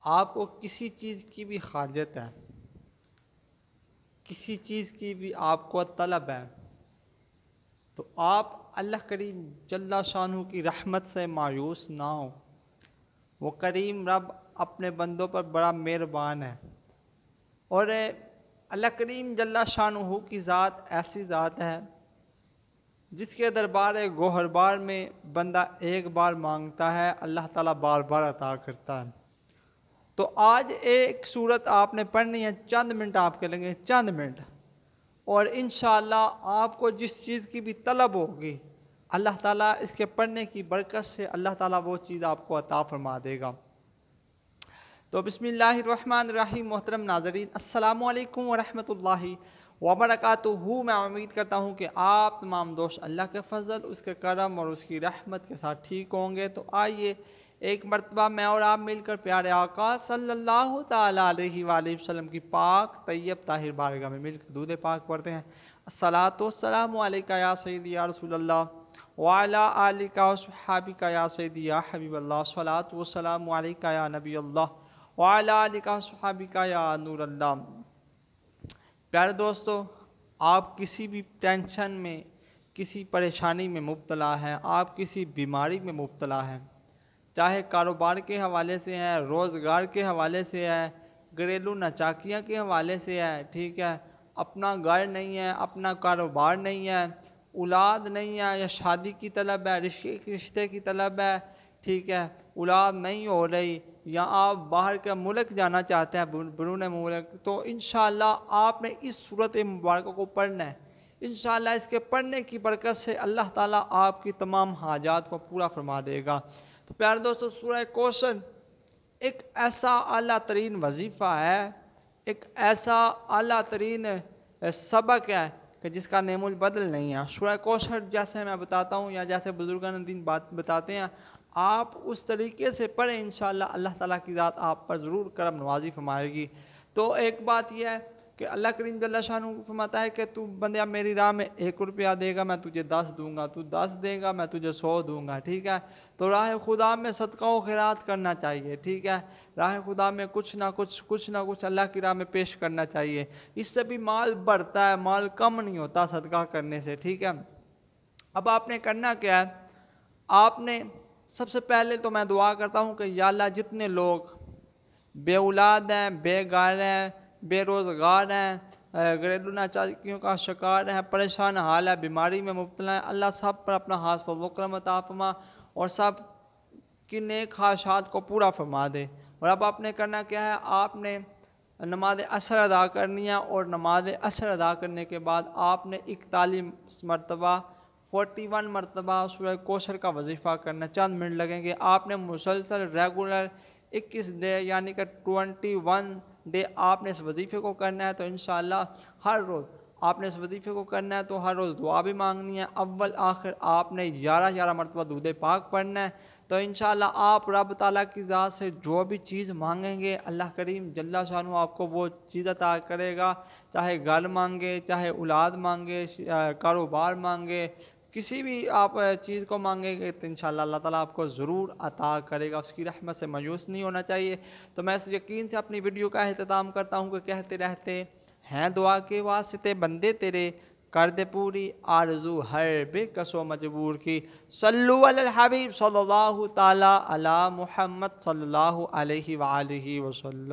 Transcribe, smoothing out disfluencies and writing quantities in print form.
आपको किसी चीज़ की भी हाजत है, किसी चीज़ की भी आपको तलब है, तो आप अल्लाह करीम जल्ला शानहू की रहमत से मायूस ना हो। वो करीम रब अपने बंदों पर बड़ा मेहरबान है। और अल्लाह करीम जल्ला शानहू की ज़ात ऐसी ज़ात है जिसके दरबार गोहरबार में बंदा एक बार मांगता है, अल्लाह ताला बार बार अता करता है। तो आज एक सूरत आपने पढ़नी है, चंद मिनट आपके लगेंगे, चंद मिनट, और इंशाअल्लाह आपको जिस चीज़ की भी तलब होगी अल्लाह ताला इसके पढ़ने की बरकत से अल्लाह ताला वो चीज़ आपको अता फरमा देगा। तो बिस्मिल्लाहिर्रहमानिर्रहीम। मोहतरम नाज़रीन, अस्सलामु अलैकुम वरहमतुल्लाहि वबरकातुहू। मैं उम्मीद करता हूँ कि आप तमाम दोस्त अल्लाह के फ़ज़ल, उसके करम और उसकी रहमत के साथ ठीक होंगे। तो आइए एक मरतबा मैं और आप मिलकर प्यारे आका सल्लल्लाहु ताला अलैहि वसल्लम की पाक तैयब ताहिर बारगाह में मिलकर दूध पाक पढ़ते हैं। अस्सलातु वस्सलामु अलैका या सय्यदी या रसूलल्लाह व अला आलिका व सहाबिका या सय्यदी या हबीबल्लाह। अस्सलातु वस्सलामु अलैका या नबी अल्लाह व अला आलिका व सहाबिका या नूर अल्लाह। प्यारे दोस्तों, आप किसी भी टेंशन में, किसी परेशानी में मुब्तला हैं, आप किसी बीमारी में मुब्तला हैं, चाहे कारोबार के हवाले से है, रोज़गार के हवाले से है, घरेलू नाचाकियाँ के हवाले से है, ठीक है, अपना घर नहीं है, अपना कारोबार नहीं है, औलाद नहीं है, या शादी की तलब है, रिश्ते की तलब है, ठीक है, औलाद नहीं हो रही, या आप बाहर के मुल्क जाना चाहते हैं, बैरून मुल्क, तो इंशाअल्लाह आपने इस सूरत मुबारक को पढ़ना है। इंशाअल्लाह इसके पढ़ने की बरकत से अल्लाह ताला आपकी तमाम हाजात को पूरा फरमा देगा। तो प्यारे दोस्तों, सूरह कौसर एक ऐसा आला तरीन वजीफ़ा है, एक ऐसा आला तरीन सबक है कि जिसका नेमुल बदल नहीं है। सूरह कौसर जैसे मैं बताता हूँ या जैसे बुजुर्गान दीन बात बताते हैं, आप उस तरीके से पढ़ें, इंशाअल्लाह अल्लाह ताला की ज़ात आप पर ज़रूर करम नवाजी फरमाएगी। तो एक बात यह है कि अल्लाह करीम जल्ला शानहू फरमाता है कि तू बंदिया मेरी राह में 1 रुपया देगा, मैं तुझे 10 दूंगा, तू 10 देगा, मैं तुझे 100 दूंगा, ठीक है। तो राह खुदा में सदका व खैरात करना चाहिए, ठीक है। राह खुदा में कुछ ना कुछ अल्लाह की राह में पेश करना चाहिए। इससे भी माल बढ़ता है, माल कम नहीं होता सदका करने से, ठीक है। अब आपने करना क्या है, आपने सबसे पहले तो मैं दुआ करता हूँ कि या अल्लाह जितने लोग बे औलाद हैं, बेघर हैं, बेरोज़गार हैं, घरेलू नाचाकियों का शिकार है, परेशान हाल है, बीमारी में मुब्तला है, अल्लाह सब पर अपना हाथ फज़ल करम अता फरमा और सब की नेक ख्वाहिशात को पूरा फरमा दे। और अब आपने करना क्या है, आपने नमाज असर अदा करनी है, और नमाज असर अदा करने के बाद आपने 41 मरतबा 41 मरतबा सूरह कौसर का वजीफ़ा करना। चंद मिनट लगेंगे। आपने मुसलसल रेगुलर 21 डे यानी कि 21 डे आपने इस वजीफ़े को करना है। तो इंशाअल्लाह हर रोज़ आपने इस वजीफ़े को करना है, तो हर रोज़ दुआ भी मांगनी है। अव्वल आखिर आपने 11 मरतबा दूध पाक पढ़ना है। तो इंशाअल्लाह आप रब ताला की ज़ात से जो भी चीज़ मांगेंगे अल्लाह करीम जल्ला शानहू आपको वो चीज़ अता करेगा। चाहे घर मांगे, चाहे औलाद मांगे, कारोबार मांगे, किसी भी आप चीज़ को मांगेंगे तो इंशाअल्लाह अल्लाह ताला आपको ज़रूर अता करेगा। उसकी रहमत से मायूस नहीं होना चाहिए। तो मैं इस यकीन से अपनी वीडियो का अख्ताम करता हूँ कि कहते रहते हैं दुआ के वास्ते बंदे तेरे, कर दे पूरी आरज़ू हर बेकसो मजबूर की। सल्लु अलल हबीब सल्लल्लाहु ताला अला मुहम्मद सल्लल्लाहु अलैहि वसल्लम।